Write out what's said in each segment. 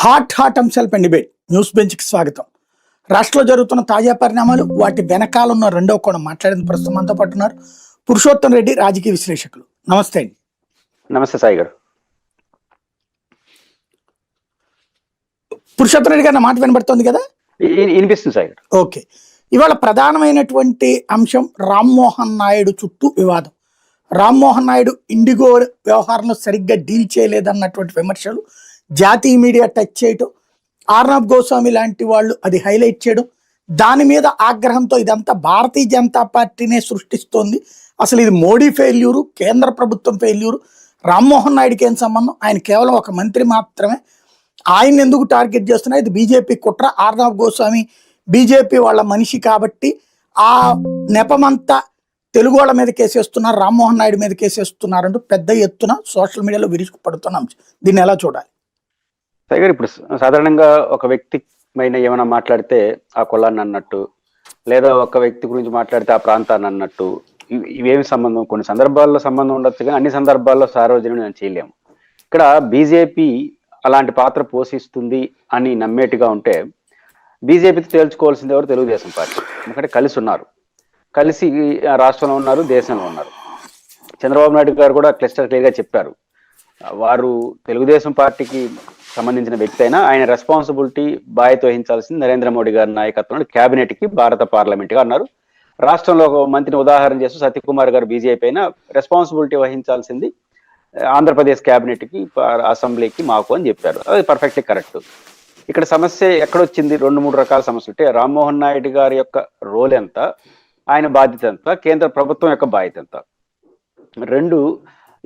Hot అంశాలపై debate news బెంచ్కి స్వాగతం. రాష్ట్రంలో జరుగుతున్న తాజా పరిణామాలు, వాటి వెనకాల ఉన్న రెండవ కోణం మాట్లాడిన ప్రస్తుతం మనతో పాటు ఉన్నారు పురుషోత్తం రెడ్డి, రాజకీయ విశ్లేషకులు. నమస్తే అండి. నమస్తే సాయి గారు. పురుషోత్తం రెడ్డి గారు, నా మాట వినబడుతుంది కదా? వినిపిస్తుంది సాయి గారు. ఓకే. ఇవాళ ప్రధానమైనటువంటి అంశం రామ్మోహన్ నాయుడు చుట్టూ వివాదం. రామ్మోహన్ నాయుడు ఇండిగో వ్యవహారంలో సరిగ్గా డీల్ చేయలేదన్నటువంటి విమర్శలు, జాతీయ మీడియా టచ్ చేయటం, ఆర్నబ్ గోస్వామి లాంటి వాళ్ళు అది హైలైట్ చేయడం, దాని మీద ఆగ్రహంతో ఇదంతా భారతీయ జనతా పార్టీనే సృష్టిస్తోంది, అసలు ఇది మోడీ ఫెయిల్యూరు, కేంద్ర ప్రభుత్వం ఫెయిల్యూరు, రామ్మోహన్ నాయుడుకి ఏం సంబంధం, ఆయన కేవలం ఒక మంత్రి మాత్రమే, ఆయన ఎందుకు టార్గెట్ చేస్తున్నా, ఇది బీజేపీ కుట్ర, ఆర్నబ్ గోస్వామి బీజేపీ వాళ్ళ మనిషి కాబట్టి ఆ నెపమంతా తెలుగు వాళ్ళ మీద కేసేస్తున్నారు, రామ్మోహన్ నాయుడు మీద కేసేస్తున్నారంటూ పెద్ద ఎత్తున సోషల్ మీడియాలో విరుచుకుపడుతున్న అంశం. దీన్ని ఎలా చూడాలి? సాయి గారు, ఇప్పుడు సాధారణంగా ఒక వ్యక్తి పైన ఏమైనా మాట్లాడితే ఆ కులాన్ని అన్నట్టు, లేదా ఒక వ్యక్తి గురించి మాట్లాడితే ఆ ప్రాంతాన్ని అన్నట్టు, ఇవేమి సంబంధం? కొన్ని సందర్భాల్లో సంబంధం ఉండొచ్చు, కానీ అన్ని సందర్భాల్లో సార్వజనికం చేయలేము. ఇక్కడ బీజేపీ అలాంటి పాత్ర పోషిస్తుంది అని నమ్మేట్టుగా ఉంటే బీజేపీతో తేల్చుకోవాల్సింది ఎవరు? తెలుగుదేశం పార్టీ. ఎందుకంటే కలిసి ఉన్నారు, కలిసి రాష్ట్రంలో ఉన్నారు, దేశంలో ఉన్నారు. చంద్రబాబు నాయుడు గారు కూడా క్లియర్గా చెప్పారు, వారు తెలుగుదేశం పార్టీకి సంబంధించిన వ్యక్తి అయినా ఆయన రెస్పాన్సిబిలిటీ బాధ్యత వహించాల్సింది నరేంద్ర మోడీ గారి నాయకత్వంలో క్యాబినెట్కి, భారత పార్లమెంట్గా అన్నారు. రాష్ట్రంలో ఒక మంత్రిని ఉదాహరణ చేస్తూ సత్యకుమార్ గారు బీజేపీ అయినా రెస్పాన్సిబిలిటీ వహించాల్సింది ఆంధ్రప్రదేశ్ క్యాబినెట్కి, అసెంబ్లీకి, మాకు అని చెప్పారు. అది పర్ఫెక్ట్లీ కరెక్ట్. ఇక్కడ సమస్య ఎక్కడొచ్చింది? 2-3 రకాల సమస్యలు. అంటే రామ్మోహన్ నాయుడు గారి యొక్క రోల్ ఎంత, ఆయన బాధ్యత ఎంత, కేంద్ర ప్రభుత్వం యొక్క బాధ్యత ఎంత, రెండు.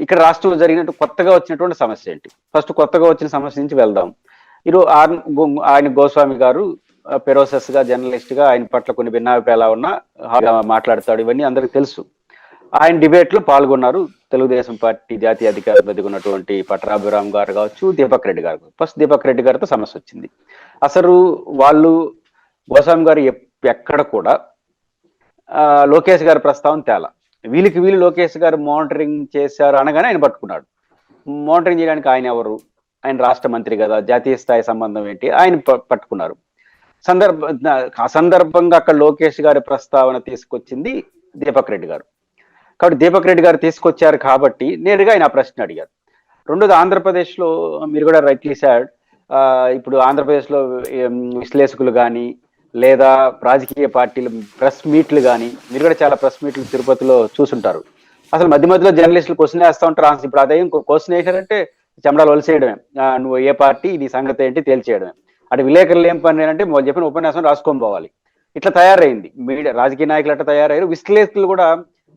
ఇక్కడ రాష్ట్రంలో జరిగినట్టు కొత్తగా వచ్చినటువంటి సమస్య ఏంటి? ఫస్ట్ కొత్తగా వచ్చిన సమస్య నుంచి వెళ్దాం. ఈరోజు ఆయన గోస్వామి గారు పెరోసెస్ గా, జర్నలిస్ట్ గా ఆయన పట్ల కొన్ని భిన్నాభిప్రాయాలు ఉన్నా మాట్లాడతాడు, ఇవన్నీ అందరికి తెలుసు. ఆయన డిబేట్ లో పాల్గొన్నారు. తెలుగుదేశం పార్టీ జాతీయ అధికారి ఉన్నటువంటి పట్టాభిరామ్ గారు కావచ్చు, దీపక్ రెడ్డి గారు. ఫస్ట్ దీపక్ రెడ్డి గారితో సమస్య వచ్చింది. అసలు వాళ్ళు గోస్వామి గారు ఎక్కడ కూడా లోకేష్ గారి ప్రస్తావన తేలా. వీళ్ళు లోకేష్ గారు మానిటరింగ్ చేశారు అనగానే ఆయన పట్టుకున్నాడు. మానిటరింగ్ చేయడానికి ఆయన ఎవరు? ఆయన రాష్ట్ర మంత్రి కదా, జాతీయ స్థాయి సంబంధం ఏంటి? ఆయన పట్టుకున్నారు. సందర్భంగా అక్కడ లోకేష్ గారి ప్రస్తావన తీసుకొచ్చింది దీపక్ రెడ్డి గారు. కాబట్టి దీపక్ రెడ్డి గారు తీసుకొచ్చారు కాబట్టి నేరుగా ఆయన ఆ ప్రశ్న అడిగారు. రెండోది, ఆంధ్రప్రదేశ్లో మీరు కూడా రైట్లీ సాడ్, ఇప్పుడు ఆంధ్రప్రదేశ్లో విశ్లేషకులు కానీ లేదా రాజకీయ పార్టీలు ప్రెస్ మీట్లు కానీ, మీరు కూడా చాలా ప్రెస్ మీట్లు తిరుపతిలో చూసుంటారు. అసలు మధ్య మధ్యలో జర్నలిస్టులు క్వశ్చన్ వేస్తూ ఉంటారు. ఇప్పుడు అదే క్వశ్చన్ వేసారంటే చెమడాలు వలిసేయడమే, నువ్వు ఏ పార్టీ, నీ సంగతి ఏంటి తేల్చేయడమే. అటు విలేకరులు ఏం పని అంటే వాళ్ళు చెప్పిన ఉపన్యాసం రాసుకొని పోవాలి. ఇట్లా తయారైంది మీడియా. రాజకీయ నాయకులు అట్లా తయారయ్యారు. విశ్లేషకులు కూడా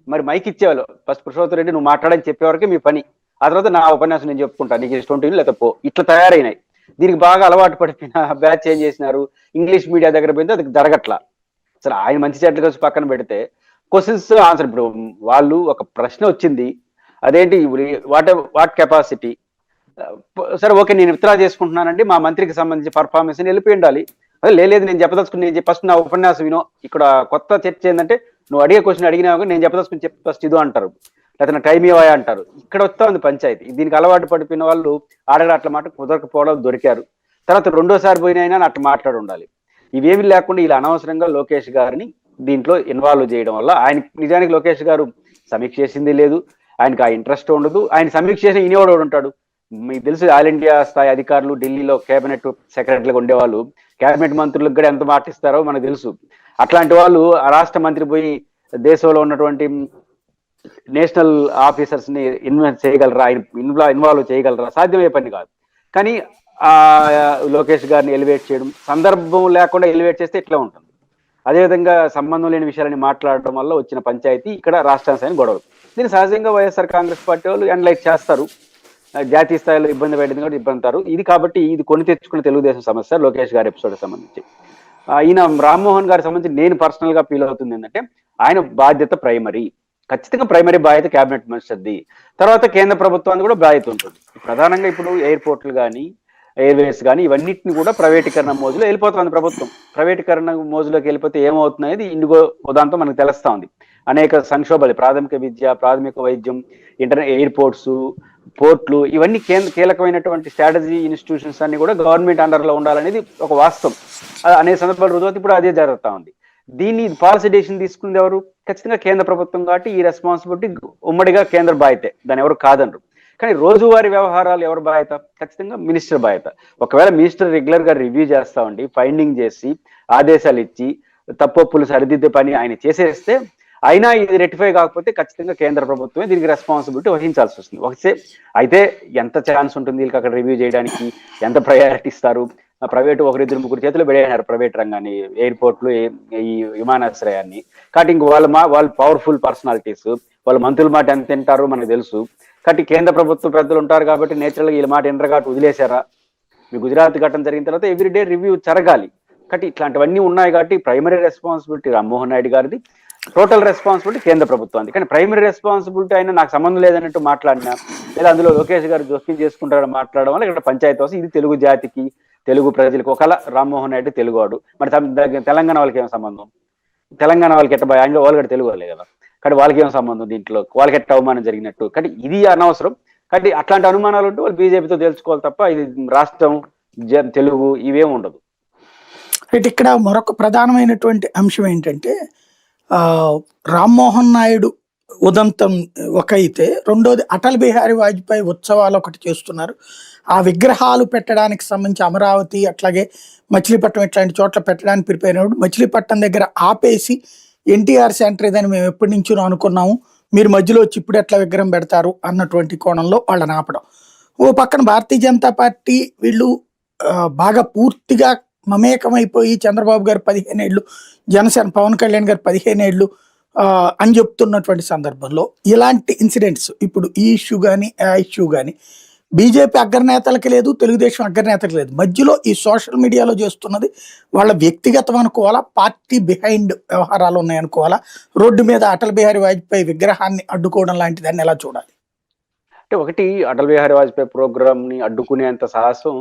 మరి మైక్ ఇచ్చేవాళ్ళు. ఫస్ట్ పురుషోత్తం రెడ్డి నువ్వు మాట్లాడని చెప్పేవరకే మీ పని, ఆ తర్వాత నా ఉపన్యాసం నేను చెప్పుకుంటాను, నీకు ఇష్టం ఉంటుంది లేదా పో. ఇట్లా తయారైనాయి. దీనికి బాగా అలవాటు పడిపోయిన బ్యాచ్ ఏం చేసినారు, ఇంగ్లీష్ మీడియా దగ్గర పోయింది, అది జరగట్లా. అసలు ఆయన మంచి చెట్లు కలిసి పక్కన పెడితే క్వశ్చన్స్ ఆన్సర్. ఇప్పుడు వాళ్ళు ఒక ప్రశ్న వచ్చింది, అదేంటి వాట్ కెపాసిటీ, సరే ఓకే నేను విత్డ్రా చేసుకుంటున్నానండి, మా మంత్రికి సంబంధించి పర్ఫార్మెన్స్ వెళ్ళిపోయి ఉండాలి. అదే లేదు నేను చెప్పదలుచుకుని, నేను ఫస్ట్ నా ఉపన్యాసం వినో. ఇక్కడ కొత్త చర్చ ఏంటంటే నువ్వు అడిగే క్వశ్చన్ అడిగినావు, నేను చెప్పదలుచుకుని ఫస్ట్ ఇది అంటారు, లేకపోతే టైం ఇవ్వయా అంటారు. ఇక్కడ వస్తా ఉంది పంచాయతీ. దీనికి అలవాటు పడిపోయిన వాళ్ళు ఆడగా అట్లా మాట కుదరకపోవడం దొరికారు. తర్వాత రెండోసారి పోయిన అయినా అట్లా మాట్లాడి ఉండాలి. ఇవేమి లేకుండా ఇలా అనవసరంగా లోకేష్ గారిని దీంట్లో ఇన్వాల్వ్ చేయడం వల్ల ఆయన నిజానికి లోకేష్ గారు సమీక్ష చేసింది లేదు, ఆయనకు ఆ ఇంట్రెస్ట్ ఉండదు. ఆయన సమీక్ష చేసిన ఈనేవాడు ఉంటాడు. మీకు తెలుసు, ఆల్ ఇండియా స్థాయి అధికారులు ఢిల్లీలో కేబినెట్ సెక్రటరీగా ఉండేవాళ్ళు కేబినెట్ మంత్రులకు కూడా ఎంత మాటిస్తారో మనకు తెలుసు. అట్లాంటి వాళ్ళు ఆ రాష్ట్ర మంత్రి పోయి దేశంలో ఉన్నటువంటి నేషనల్ ఆఫీసర్స్ ని ఇన్వెస్ట్ చేయగలరా, ఇన్వాల్వ్ చేయగలరా? సాధ్యమయ్యే పని కాదు. కానీ ఆ లోకేష్ గారిని ఎలివేట్ చేయడం, సందర్భం లేకుండా ఎలివేట్ చేస్తే ఇట్లా ఉంటుంది. అదేవిధంగా సంబంధం లేని విషయాలని మాట్లాడడం వల్ల వచ్చిన పంచాయతీ ఇక్కడ రాష్ట్రానికి గొడవలు. దీన్ని సహజంగా వైఎస్ఆర్ కాంగ్రెస్ పార్టీ వాళ్ళు ఎనలైజ్ చేస్తారు. జాతీయ స్థాయిలో ఇబ్బంది పెట్టింది కూడా ఇబ్బంది. ఇది కాబట్టి ఇది కొని తెచ్చుకున్న తెలుగుదేశం సమస్య. లోకేష్ గారి ఎపిసోడ్ సంబంధించి ఈయన రామ్మోహన్ గారికి సంబంధించి నేను పర్సనల్ గా ఫీల్ అవుతుంది ఏంటంటే, ఆయన బాధ్యత ప్రైమరీ, ఖచ్చితంగా ప్రైమరీ బాధ్యత క్యాబినెట్ మినిస్టర్ది. తర్వాత కేంద్ర ప్రభుత్వానికి కూడా బాధ్యత ఉంటుంది. ప్రధానంగా ఇప్పుడు ఎయిర్పోర్ట్లు కానీ, ఎయిర్వేస్ కానీ ఇవన్నిటిని కూడా ప్రైవేటీకరణ మోజులో వెళ్ళిపోతుంది ప్రభుత్వం. ప్రైవేటీకరణ మోజులోకి వెళ్ళిపోతే ఏమవుతుంది అనేది ఇండిగో ఉదాంతం మనకు తెలుస్తా ఉంది. అనేక సంక్షోభాలు, ప్రాథమిక విద్య, ప్రాథమిక వైద్యం, ఎయిర్పోర్ట్స్, పోర్ట్లు, ఇవన్నీ కీలకమైనటువంటి స్ట్రాటజీ ఇన్స్టిట్యూషన్స్ అన్ని కూడా గవర్నమెంట్ అండర్ లో ఉండాలనేది ఒక వాస్తవం. అనే సందర్భాలు రుజువు ఇప్పుడు అదే జరుగుతా ఉంది. దీన్ని పాలసీ డెసిషన్ తీసుకుంది ఎవరు? ఖచ్చితంగా కేంద్ర ప్రభుత్వం. కాబట్టి ఈ రెస్పాన్సిబిలిటీ ఉమ్మడిగా కేంద్ర బాధ్యత, దాన్ని ఎవరు కాదనరు. కానీ రోజువారీ వ్యవహారాలు ఎవరు బాధ్యత? ఖచ్చితంగా మినిస్టర్ బాధ్యత. ఒకవేళ మినిస్టర్ రెగ్యులర్ గా రివ్యూ చేస్తా ఉండి ఫైండింగ్ చేసి ఆదేశాలు ఇచ్చి తప్పొప్పులు సరిదిద్దే పని ఆయన చేసేస్తే, అయినా ఇది రెక్టిఫై కాకపోతే ఖచ్చితంగా కేంద్ర ప్రభుత్వమే దీనికి రెస్పాన్సిబిలిటీ వహించాల్సి వస్తుంది. అయితే ఎంత ఛాన్స్ ఉంటుంది వీళ్ళకి అక్కడ రివ్యూ చేయడానికి, ఎంత ప్రయారిటీ ఇస్తారు? ప్రైవేటు 1-2-3 చేతులు పెడేనారు ప్రైవేట్ రంగాన్ని, ఎయిర్పోర్ట్లు, ఈ విమానాశ్రయాన్ని. కాబట్టి ఇంక వాళ్ళు పవర్ఫుల్ పర్సనాలిటీస్, వాళ్ళ మంత్రుల మాట ఎంత తింటారో మనకు తెలుసు. కాబట్టి కేంద్ర ప్రభుత్వ పెద్దలు ఉంటారు కాబట్టి నేచురల్గా వీళ్ళ మాట ఇంటర్ కాబట్టి వదిలేశారా? మీ గుజరాత్ ఘటన జరిగిన తర్వాత ఎవ్రీడే రివ్యూ జరగాలి. కాబట్టి ఇట్లాంటివన్నీ ఉన్నాయి. కాబట్టి ప్రైమరీ రెస్పాన్సిబిలిటీ రామ్మోహన్ నాయుడు గారిది, టోటల్ రెస్పాన్సిబిలిటీ కేంద్ర ప్రభుత్వానికి. కానీ ప్రైమరీ రెస్పాన్సిబిలిటీ అయినా నాకు సంబంధం లేదన్నట్టు మాట్లాడినా, లేదా అందులో లోకేష్ గారు జోక్యం చేసుకుంటారని మాట్లాడడం వల్ల ఇక్కడ పంచాయతీ వస్తుంది. ఇది తెలుగు జాతికి, తెలుగు ప్రజలకు. ఒకవేళ రామ్మోహన్ నాయుడు తెలుగువాడు, మరి తెలంగాణ వాళ్ళకి ఏం సంబంధం? తెలంగాణ వాళ్ళకి ఎట్ట ఆయన వాళ్ళు కూడా తెలుగు వాళ్ళే కదా. కానీ వాళ్ళకి ఏం సంబంధం దీంట్లో? వాళ్ళకి ఎట్ట అవమానం జరిగినట్టు? కానీ ఇది అనవసరం. కాబట్టి అట్లాంటి అనుమానాలు ఉంటే వాళ్ళు బీజేపీతో తెలుసుకోవాలి తప్ప ఇది రాష్ట్రం, తెలుగు ఇవేం ఉండదు. అయితే ఇక్కడ మరొక ప్రధానమైనటువంటి అంశం ఏంటంటే, రామ్మోహన్ నాయుడు ఉదంతం ఒక అయితే, రెండోది అటల్ బిహారీ వాజ్పేయి ఉత్సవాలు ఒకటి చేస్తున్నారు. ఆ విగ్రహాలు పెట్టడానికి సంబంధించి అమరావతి అట్లాగే మచిలీపట్నం ఇట్లాంటి చోట్ల పెట్టడానికి ప్రిపేర్ అయినప్పుడు మచిలీపట్నం దగ్గర ఆపేసి ఎన్టీఆర్ సెంటర్ ఇదని మేము ఎప్పటి నుంచో అనుకున్నాము, మీరు మధ్యలో వచ్చి ఇప్పుడు ఎట్లా విగ్రహం పెడతారు అన్నటువంటి కోణంలో వాళ్ళని ఆపడం. ఓ పక్కన భారతీయ జనతా పార్టీ వీళ్ళు బాగా పూర్తిగా మమేకమైపోయి చంద్రబాబు గారు 15 ఏళ్ళు, జనసేన పవన్ కళ్యాణ్ గారు 15 ఏళ్ళు అని చెప్తున్నటువంటి సందర్భంలో ఇలాంటి ఇన్సిడెంట్స్, ఇప్పుడు ఈ ఇష్యూ కానీ ఆ ఇష్యూ కానీ బీజేపీ అగ్రనేతలకి లేదు, తెలుగుదేశం అగ్రనేతలకు లేదు. మధ్యలో ఈ సోషల్ మీడియాలో చేస్తున్నది వాళ్ళ వ్యక్తిగతం అనుకోవాలా, పార్టీ బిహైండ్ వ్యవహారాలు ఉన్నాయనుకోవాలా? రోడ్డు మీద అటల్ బిహారీ వాజ్పేయి విగ్రహాన్ని అడ్డుకోవడం లాంటి దాన్ని ఎలా చూడాలి? అంటే ఒకటి, అటల్ బిహారీ వాజ్పేయి ప్రోగ్రామ్ ని అడ్డుకునేంత సాహసం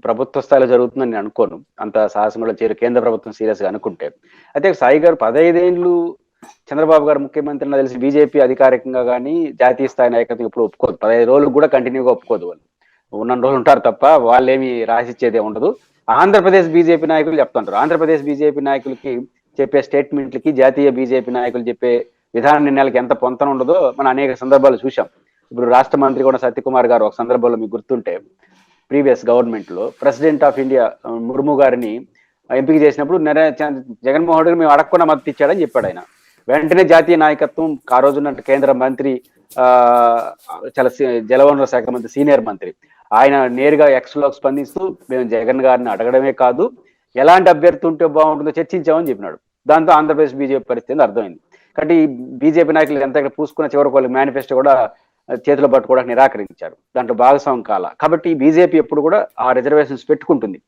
ప్రభుత్వ స్థాయిలో జరుగుతుందని నేను అనుకోను. అంత సాహసంలో కేంద్ర ప్రభుత్వం సీరియస్ గా అనుకుంటే. అయితే సాయి గారు 15 ఏళ్ళు చంద్రబాబు గారు ముఖ్యమంత్రి నాకు తెలిసి బీజేపీ అధికారికంగా కానీ జాతీయ స్థాయి నాయకత్వం ఇప్పుడు ఒప్పుకోదు. 15 రోజులు కూడా కంటిన్యూగా ఒప్పుకోదు. వాళ్ళు ఉన్న రోజులు ఉంటారు తప్ప వాళ్ళేమి రాసిచ్చేదే ఉండదు. ఆంధ్రప్రదేశ్ బీజేపీ నాయకులు చెప్తుంటారు. ఆంధ్రప్రదేశ్ బీజేపీ నాయకులకి చెప్పే స్టేట్మెంట్లకి జాతీయ బీజేపీ నాయకులు చెప్పే విధాన నిర్ణయాలకి ఎంత పొంతన ఉండదో మనం అనేక సందర్భాలు చూసాం. ఇప్పుడు రాష్ట్ర మంత్రి కూడా సత్యకుమార్ గారు ఒక సందర్భంలో మీకు గుర్తుంటే, ప్రీవియస్ గవర్నమెంట్ లో ప్రెసిడెంట్ ఆఫ్ ఇండియా ముర్ము గారిని ఎంపిక చేసినప్పుడు జగన్మోహన్ రెడ్డి మేము అడగకుండా మద్దతు ఇచ్చాడని చెప్పాడు ఆయన. వెంటనే జాతీయ నాయకత్వం, ఆ రోజున్న కేంద్ర మంత్రి, చాలా జలవనరుల శాఖ మంత్రి, సీనియర్ మంత్రి, ఆయన నేరుగా ఎక్స్లో స్పందిస్తూ మేము జగన్ గారిని అడగడమే కాదు, ఎలాంటి అభ్యర్థి ఉంటే బాగుంటుందో చర్చించామని చెప్పినాడు. దాంతో ఆంధ్రప్రదేశ్ బీజేపీ పరిస్థితి అర్థమైంది. కాబట్టి బీజేపీ నాయకులు ఎంత పూసుకున్న చివరికి వాళ్ళకి మేనిఫెస్టో కూడా చేతిలో పట్టుకోవడానికి నిరాకరించారు. దాంట్లో భాగస్వామ్యం కాల. కాబట్టి బీజేపీ ఎప్పుడు కూడా ఆ రిజర్వేషన్స్ పెట్టుకుంటుంది.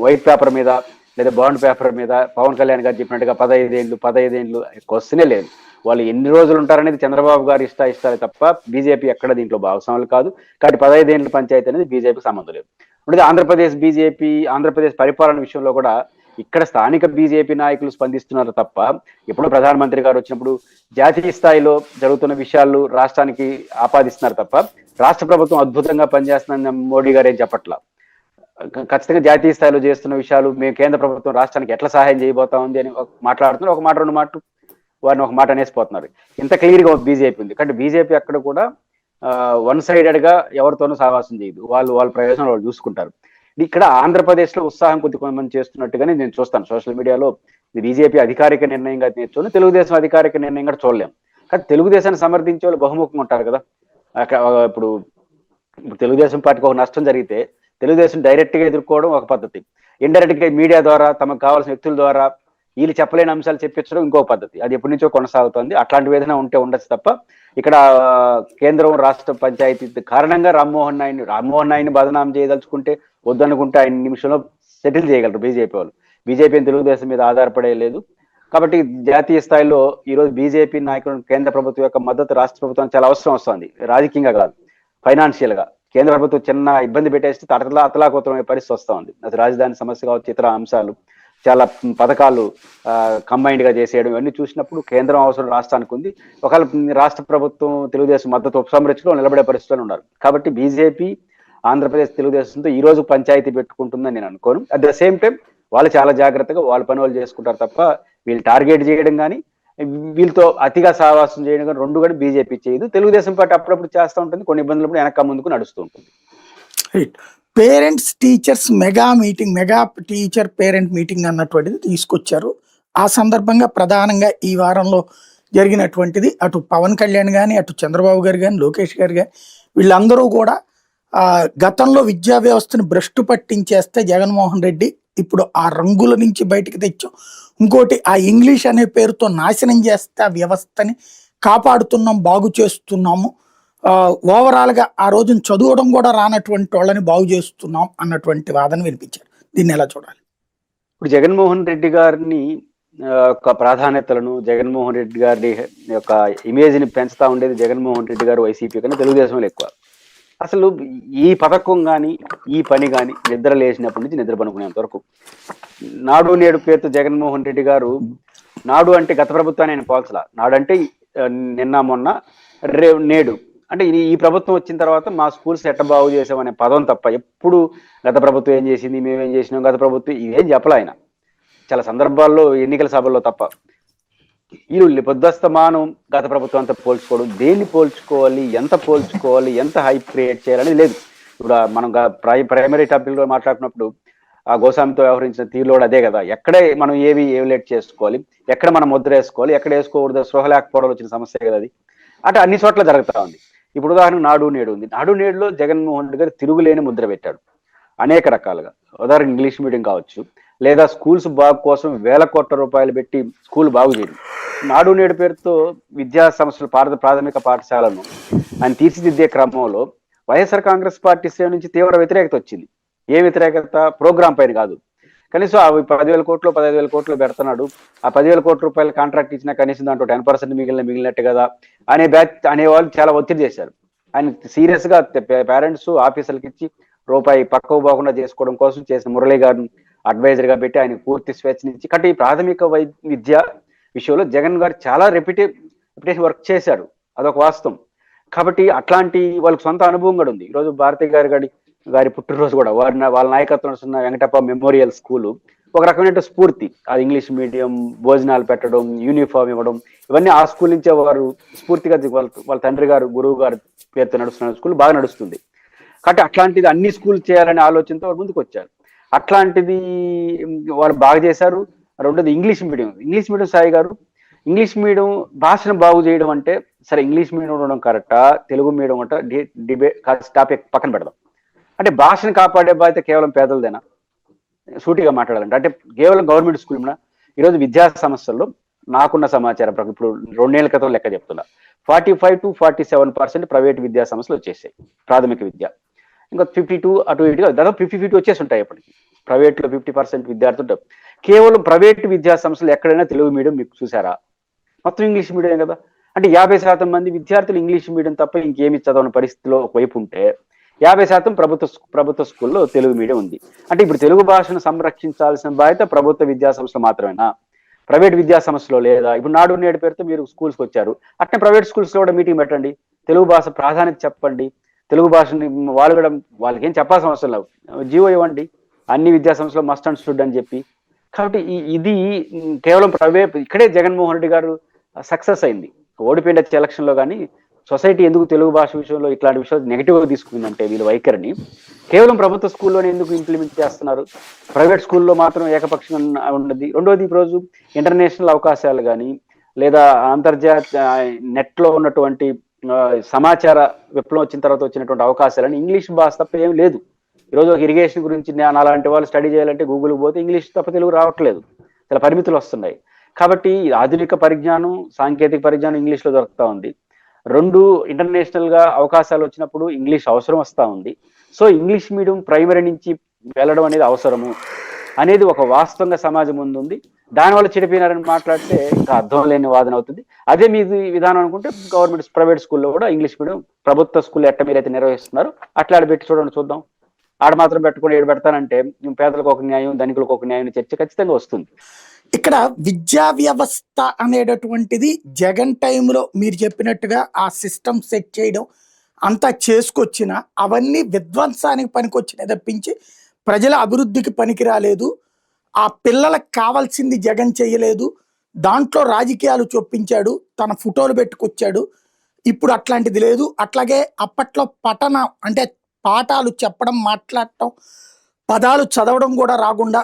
వైట్ పేపర్ మీద లేదా బాండ్ పేపర్ మీద పవన్ కళ్యాణ్ గారు చెప్పినట్టుగా 15 ఏళ్ళు క్వశ్చనే లేదు. వాళ్ళు ఎన్ని రోజులు ఉంటారనేది చంద్రబాబు గారు ఇష్టాలే తప్ప బీజేపీ ఎక్కడ దీంట్లో భాగస్వాములు కాదు. కాబట్టి 15 ఏళ్ళ పంచాయతీ అనేది బీజేపీకి సంబంధం లేదు. అంటే ఆంధ్రప్రదేశ్ పరిపాలన విషయంలో కూడా ఇక్కడ స్థానిక బీజేపీ నాయకులు స్పందిస్తున్నారు తప్ప, ఎప్పుడు ప్రధానమంత్రి గారు వచ్చినప్పుడు జాతీయ స్థాయిలో జరుగుతున్న విషయాలు రాష్ట్రానికి ఆపాదిస్తున్నారు తప్ప, రాష్ట్ర ప్రభుత్వం అద్భుతంగా పనిచేస్తుందని మోడీ గారు ఏం చెప్పట్లా. ఖచ్చితంగా జాతీయ స్థాయిలో చేస్తున్న విషయాలు, మేము కేంద్ర ప్రభుత్వం రాష్ట్రానికి ఎట్లా సహాయం చేయబోతా ఉంది అని మాట్లాడుతున్నారు. ఒక మాట 2 మాటలు వారిని ఒక మాట అనేసిపోతున్నారు. ఇంత క్లియర్ గా బీజేపీ ఉంది. కాబట్టి బీజేపీ అక్కడ కూడా వన్ సైడెడ్ గా ఎవరితోనూ సహవాసం చేయదు. వాళ్ళ ప్రయోజనం వాళ్ళు చూసుకుంటారు. ఇక్కడ ఆంధ్రప్రదేశ్ లో ఉత్సాహం కొంతమంది చేస్తున్నట్టుగానే నేను చూస్తాను సోషల్ మీడియాలో. బీజేపీ అధికారిక నిర్ణయంగా నేర్చుకుని తెలుగుదేశం అధికారిక నిర్ణయంగా చూడలేం. కానీ తెలుగుదేశాన్ని సమర్థించే వాళ్ళు బహుముఖంగా ఉంటారు కదా. ఇప్పుడు తెలుగుదేశం పార్టీకి ఒక నష్టం జరిగితే తెలుగుదేశం డైరెక్ట్ గా ఎదుర్కోవడం ఒక పద్ధతి, ఇండైరెక్ట్ గా మీడియా ద్వారా తమకు కావాల్సిన వ్యక్తుల ద్వారా వీళ్ళు చెప్పలేని అంశాలు చెప్పించడం ఇంకో పద్ధతి. అది ఎప్పటి నుంచో కొనసాగుతుంది. అట్లాంటి ఏదైనా ఉంటే ఉండొచ్చు తప్ప ఇక్కడ కేంద్రం రాష్ట్ర పంచాయతీ కారణంగా రామ్మోహన్ నాయుడిని బదనాం చేయదలుచుకుంటే, వద్దనుకుంటే ఆయన నిమిషంలో సెటిల్ చేయగలరు బీజేపీ వాళ్ళు. బీజేపీ తెలుగుదేశం మీద ఆధారపడే లేదు. కాబట్టి జాతీయ స్థాయిలో ఈరోజు బీజేపీ నాయకులు కేంద్ర ప్రభుత్వం యొక్క మద్దతు రాష్ట్ర ప్రభుత్వం చాలా అవసరం వస్తుంది. రాజకీయంగా కాదు, ఫైనాన్షియల్ గా. కేంద్ర ప్రభుత్వం చిన్న ఇబ్బంది పెట్టేస్తే అతలాకుతలమయ్యే పరిస్థితి వస్తూ ఉంది. అది రాజధాని సమస్య కావచ్చు, ఇతర అంశాలు. చాలా పథకాలు కంబైన్డ్ గా చేసేయడం ఇవన్నీ చూసినప్పుడు కేంద్రం అవసరం రాష్ట్రానికి ఉంది. ఒకవేళ రాష్ట్ర ప్రభుత్వం తెలుగుదేశం మద్దతు ఉపసంహరించడం నిలబడే పరిస్థితుల్లో ఉన్నారు. కాబట్టి బీజేపీ ఆంధ్రప్రదేశ్ తెలుగుదేశంతో ఈ రోజు పంచాయతీ పెట్టుకుంటుందని నేను అనుకోను. అట్ ద సేమ్ టైం వాళ్ళు చాలా జాగ్రత్తగా వాళ్ళ పని వాళ్ళు చేసుకుంటారు తప్ప వీళ్ళు టార్గెట్ చేయడం కానీ వీళ్ళతో అతిగా సహవాసం చేయడం కానీ రెండు కూడా బీజేపీ చేయదు. తెలుగుదేశం పార్టీ అప్పుడప్పుడు చేస్తూ ఉంటుంది, కొన్ని ఇబ్బందులు వెనక ముందుకు నడుస్తూ ఉంటుంది. Parents teachers mega meeting, mega teacher parent meeting అన్నటువంటిది తీసుకొచ్చారు. ఆ సందర్భంగా ప్రధానంగా ఈ వారంలో జరిగినటువంటిది అటు పవన్ కళ్యాణ్ కానీ, అటు చంద్రబాబు గారు కానీ, లోకేష్ గారు కానీ వీళ్ళందరూ కూడా గతంలో విద్యా వ్యవస్థను భ్రష్టు పట్టించేస్తే జగన్మోహన్ రెడ్డి ఇప్పుడు ఆ రంగుల నుంచి బయటకు తెచ్చాం, ఇంకోటి ఆ ఇంగ్లీష్ అనే పేరుతో నాశనం చేస్తే ఆ వ్యవస్థని కాపాడుతున్నాం, బాగు చేస్తున్నాము, ఓవరాల్గా ఆ రోజున చదవడం కూడా రానటువంటి వాళ్ళని బాగు చేస్తున్నాం అన్నటువంటి వాదన వినిపించారు. దీన్ని ఎలా చూడాలి? ఇప్పుడు జగన్మోహన్ రెడ్డి గారిని యొక్క ప్రాధాన్యతలను, జగన్మోహన్ రెడ్డి గారి యొక్క ఇమేజ్ ని పెంచుతా ఉండేది జగన్మోహన్ రెడ్డి గారు వైసీపీ కన్నా తెలుగుదేశంలో ఎక్కువ. అసలు ఈ పథకం కానీ ఈ పని కానీ నిద్ర లేచినప్పటి నుంచి నిద్ర పనుకునేంత వరకు నాడు నేడు పేరుతో జగన్మోహన్ రెడ్డి గారు, నాడు అంటే గత ప్రభుత్వాన్ని ఆయన పోల్చలా, నాడు అంటే నిన్న మొన్న నేడు అంటే ఈ ప్రభుత్వం వచ్చిన తర్వాత మా స్కూల్స్ ఎట్ట బాగు చేసామనే పదం తప్ప ఎప్పుడు గత ప్రభుత్వం ఏం చేసింది, మేమేం చేసినాం, గత ప్రభుత్వం ఇదేం చెప్పలే ఆయన. చాలా సందర్భాల్లో ఎన్నికల సభల్లో తప్ప వీళ్ళు పొద్దుస్తమానం గత ప్రభుత్వంతో పోల్చుకోవడం, దేన్ని పోల్చుకోవాలి, ఎంత హైప్ క్రియేట్ చేయాలని లేదు. ఇప్పుడు మనం ప్రైమరీ టాపిక్లో మాట్లాడుకున్నప్పుడు ఆ గోస్వామితో వ్యవహరించిన తీరులో అదే కదా, ఎక్కడే మనం ఏవి ఏవిలేట్ చేసుకోవాలి, ఎక్కడ మనం ముద్ర వేసుకోవాలి, ఎక్కడ వేసుకోకూడదు, స్పృహ లేకపోవడం వచ్చిన సమస్య కదా అది. అంటే అన్ని చోట్ల జరుగుతూ ఉంది. ఇప్పుడు ఉదాహరణకు నాడు నేడు ఉంది. నాడు నేడులో జగన్మోహన్ రెడ్డి గారు తిరుగులేని ముద్ర పెట్టాడు అనేక రకాలుగా. ఉదాహరణ ఇంగ్లీష్ మీడియం కావచ్చు, లేదా స్కూల్స్ బాగు కోసం వేల కోట్ల రూపాయలు పెట్టి స్కూల్ బాగు చేయడం. నాడు నేడు పేరుతో విద్యా సంస్థలు, ప్రాథమిక పాఠశాలను ఆయన తీర్చిదిద్దే క్రమంలో వైఎస్ఆర్ కాంగ్రెస్ పార్టీ శ్రేణి నుంచి తీవ్ర వ్యతిరేకత వచ్చింది. ఏ వ్యతిరేకత? ప్రోగ్రామ్ పైన కాదు, కనీసం అవి 10,000 కోట్లు 15,000 కోట్లు పెడుతున్నాడు, ఆ 10,000 కోట్ల రూపాయలు కాంట్రాక్ట్ ఇచ్చినా కనీసం దాంట్లో 10% మిగిలినట్టు కదా అనే వాళ్ళు చాలా ఒత్తిడి చేశారు. ఆయన సీరియస్ గా పేరెంట్స్ ఆఫీసర్లకు ఇచ్చి రూపాయి పక్కకు పోకుండా చేసుకోవడం కోసం చేసిన మురళీ గారిని అడ్వైజర్ గా పెట్టి ఆయన పూర్తి స్వేచ్ఛనిచ్చి కాబట్టి ఈ ప్రాథమిక విద్య విషయంలో జగన్ గారు చాలా రెప్యుటేషన్ వర్క్ చేశారు, అదొక వాస్తవం. కాబట్టి అట్లాంటి వాళ్ళకి సొంత అనుభవం కూడా ఉంది. ఈరోజు భారతి గారి పుట్టినరోజు కూడా వాళ్ళ నాయకత్వం ఉన్న వెంకటప్ప మెమోరియల్ స్కూలు ఒక రకమైన స్ఫూర్తి. అది ఇంగ్లీష్ మీడియం, భోజనాలు పెట్టడం, యూనిఫామ్ ఇవ్వడం, ఇవన్నీ ఆ స్కూల్ నుంచే వారు స్ఫూర్తిగా వాళ్ళ తండ్రి గారు, గురువు గారు పేరుతో నడుస్తున్న స్కూల్ బాగా నడుస్తుంది. కాబట్టి అట్లాంటిది అన్ని స్కూల్ చేయాలనే ఆలోచనతో వారు ముందుకు వచ్చారు. అట్లాంటిది వాళ్ళు బాగా చేశారు. రెండోది ఇంగ్లీష్ మీడియం సాయి గారు, ఇంగ్లీష్ మీడియం భాషను బాగు చేయడం అంటే సరే ఇంగ్లీష్ మీడియం ఉండడం కరెక్టా, తెలుగు మీడియం అంట టాపిక్ పక్కన పెడదాం. అంటే భాషను కాపాడే బాధ్యత కేవలం పేదలదేనా? సూటిగా మాట్లాడాలంటే అంటే కేవలం గవర్నమెంట్ స్కూల్ మీద ఈరోజు విద్యా సంస్థల్లో నాకున్న సమాచారం ఇప్పుడు 2 ఏళ్ల క్రితం లెక్క చెప్తున్నా 45 to 47% ప్రైవేట్ విద్యా సంస్థలు వచ్చేసాయి ప్రాథమిక విద్య. ఇంకా 52 అటు ఇటుగా దాదాపు 50-50 వచ్చేసి ఉంటాయి. ఇప్పటికి ప్రైవేట్లో 50% విద్యార్థులు. కేవలం ప్రైవేట్ విద్యా సంస్థలు ఎక్కడైనా తెలుగు మీడియం మీకు చూసారా? మొత్తం ఇంగ్లీష్ మీడియం కదా. అంటే 50% మంది విద్యార్థులు ఇంగ్లీష్ మీడియం తప్ప ఇంకేమి చదవని పరిస్థితిలో ఒకవైపు ఉంటే 50% ప్రభుత్వ స్కూల్లో తెలుగు మీడియం ఉంది. అంటే ఇప్పుడు తెలుగు భాషను సంరక్షించాల్సిన బాధ్యత ప్రభుత్వ విద్యా సంస్థలు మాత్రమేనా? ప్రైవేట్ విద్యా సంస్థలో లేదా? ఇప్పుడు నాడు నేడు పేరుతో మీరు స్కూల్స్కి వచ్చారు, అట్నే ప్రైవేట్ స్కూల్స్లో కూడా మీటింగ్ పెట్టండి, తెలుగు భాష ప్రాధాన్యత చెప్పండి, తెలుగు భాషని వాళ్ళు కూడా వాళ్ళకి ఏం చెప్పాల్సిన అవసరం లేదు, జీవో ఇవ్వండి అన్ని విద్యా సంస్థలు మస్ట్ అండ్ షుడ్ అని చెప్పి. కాబట్టి ఇది కేవలం ప్రైవేట్. ఇక్కడే జగన్మోహన్ రెడ్డి గారు సక్సెస్ అయింది. ఓడిపోయిన ఎలక్షన్లో కానీ సొసైటీ ఎందుకు తెలుగు భాష విషయంలో ఇట్లాంటి విషయాలు నెగిటివ్గా తీసుకుందంటే వీళ్ళ వైఖరిని కేవలం ప్రభుత్వ స్కూల్లోనే ఎందుకు ఇంప్లిమెంట్ చేస్తున్నారు, ప్రైవేట్ స్కూల్లో మాత్రం ఏకపక్షంగా ఉన్నది. రెండోది ఈరోజు ఇంటర్నేషనల్ అవకాశాలు కానీ లేదా అంతర్జాతీయ నెట్లో ఉన్నటువంటి సమాచార విప్లవం వచ్చిన తర్వాత వచ్చినటువంటి అవకాశాలని ఇంగ్లీష్ భాష తప్ప ఏం లేదు. ఈరోజు ఒక ఇరిగేషన్ గురించి అలాంటి వాళ్ళు స్టడీ చేయాలంటే గూగుల్కి పోతే ఇంగ్లీష్ తప్ప తెలుగు రావట్లేదు, చాలా పరిమితులు వస్తున్నాయి. కాబట్టి ఆధునిక పరిజ్ఞానం, సాంకేతిక పరిజ్ఞానం ఇంగ్లీష్లో దొరుకుతా ఉంది. 2 ఇంటర్నేషనల్ గా అవకాశాలు వచ్చినప్పుడు ఇంగ్లీష్ అవసరం వస్తూ ఉంది. సో ఇంగ్లీష్ మీడియం ప్రైమరీ నుంచి వెళ్ళడం అనేది అవసరము అనేది ఒక వాస్తవంగా సమాజం ముందు ఉంది. దానివల్ల చెడిపోయినారని మాట్లాడితే ఇంకా అర్థం లేని వాదన అవుతుంది. అదే మీ విధానం అనుకుంటే గవర్నమెంట్ ప్రైవేట్ స్కూల్లో కూడా ఇంగ్లీష్ మీడియం ప్రభుత్వ స్కూల్ ఎట్ట మీరైతే నిర్వహిస్తున్నారు అట్లా పెట్టి చూద్దాం. ఆడ మాత్రం పెట్టుకుని ఏడు పెడతానంటే పేదలకు ఒక న్యాయం, ధనికులకు ఒక న్యాయం చర్చ ఖచ్చితంగా వస్తుంది. ఇక్కడ విద్యా వ్యవస్థ అనేటటువంటిది జగన్ టైంలో మీరు చెప్పినట్టుగా ఆ సిస్టమ్ సెట్ చేయడం అంతా చేసుకొచ్చిన అవన్నీ విధ్వంసానికి పనికొచ్చినాయి తప్పించి ప్రజల అభివృద్ధికి పనికి రాలేదు. ఆ పిల్లలకు కావాల్సింది జగన్ చేయలేదు. దాంట్లో రాజకీయాలు చొప్పించాడు, తన ఫోటోలు పెట్టుకొచ్చాడు. ఇప్పుడు అట్లాంటిది లేదు. అట్లాగే అప్పట్లో పఠనం అంటే పాఠాలు చెప్పడం, మాట్లాడటం, పదాలు చదవడం కూడా రాకుండా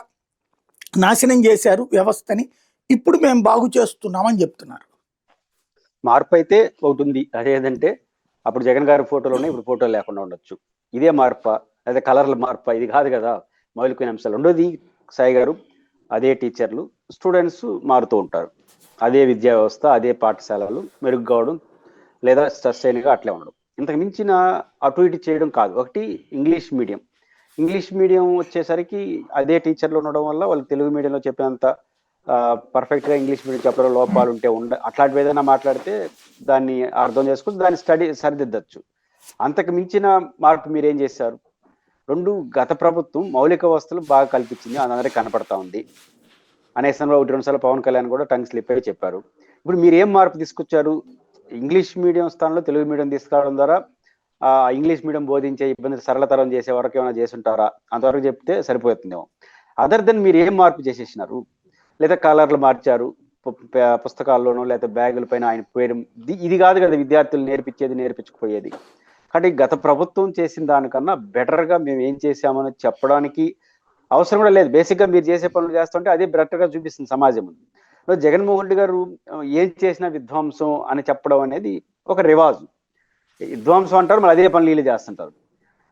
నాశనం చేశారు వ్యవస్థని. ఇప్పుడు మేము బాగు చేస్తున్నామని చెప్తున్నారు. మార్పు అయితే ఒకటి ఉంది. అదేంటంటే అప్పుడు జగన్ గారి ఫోటోలు ఉన్నాయి, ఇప్పుడు ఫోటోలు లేకుండా ఉండొచ్చు. ఇదే మార్పా, అదే కలర్ల మార్పా? ఇది కాదు కదా మౌలికమైన అంశాలు. రెండోది సాయి గారు, అదే టీచర్లు, స్టూడెంట్స్ మారుతూ ఉంటారు. అదే విద్యా వ్యవస్థ, అదే పాఠశాలలు మెరుగు కావడం లేదా సస్టైన్గా అట్లే ఉండడం. ఇంతకు మించిన అటు ఇటు చేయడం కాదు. ఒకటి ఇంగ్లీష్ మీడియం వచ్చేసరికి అదే టీచర్లు ఉండడం వల్ల వాళ్ళు తెలుగు మీడియంలో చెప్పినంత పర్ఫెక్ట్గా ఇంగ్లీష్ మీడియం చెప్పడం లోపాలు ఉంటే అట్లాంటివి ఏదైనా మాట్లాడితే దాన్ని అర్థం చేసుకుని దాన్ని స్టడీ సరిదిద్దచ్చు. అంతకు మించిన మార్పు మీరేం చేశారు? గత ప్రభుత్వం మౌలిక వసతులు బాగా కల్పించింది, అందరికీ కనపడతా ఉంది. అనేసంలో 1-2 సార్లు పవన్ కళ్యాణ్ కూడా టంగ్ స్లిప్ అయి చెప్పారు. ఇప్పుడు మీరు ఏం మార్పు తీసుకొచ్చారు? ఇంగ్లీష్ మీడియం స్థానంలో తెలుగు మీడియం తీసుకురావడం ద్వారా ఇంగ్లీష్ మీడియం బోధించే ఇబ్బందులు సరళతరం చేసే వరకు ఏమైనా చేసి ఉంటారా? అంతవరకు చెప్తే సరిపోతుందేమో. అదర్ దెన్ మీరు ఏం మార్పు చేసేసినారు? లేదా కలర్లు మార్చారు పుస్తకాల్లోనూ, లేదా బ్యాగుల పైన ఆయన పేరు. ఇది కాదు కదా విద్యార్థులు నేర్పించకపోయేది. కాబట్టి గత ప్రభుత్వం చేసిన దానికన్నా బెటర్గా మేము ఏం చేశామని చెప్పడానికి అవసరం కూడా లేదు. బేసిక్గా మీరు చేసే పనులు చేస్తుంటే అదే బెటర్గా చూపిస్తుంది సమాజం ముందు. జగన్మోహన్ రెడ్డి గారు ఏం చేసినా విధ్వంసం అని చెప్పడం అనేది ఒక రివాజు. విధ్వంసం అంటారు, మరి అదే పనులు వీళ్ళు చేస్తుంటారు.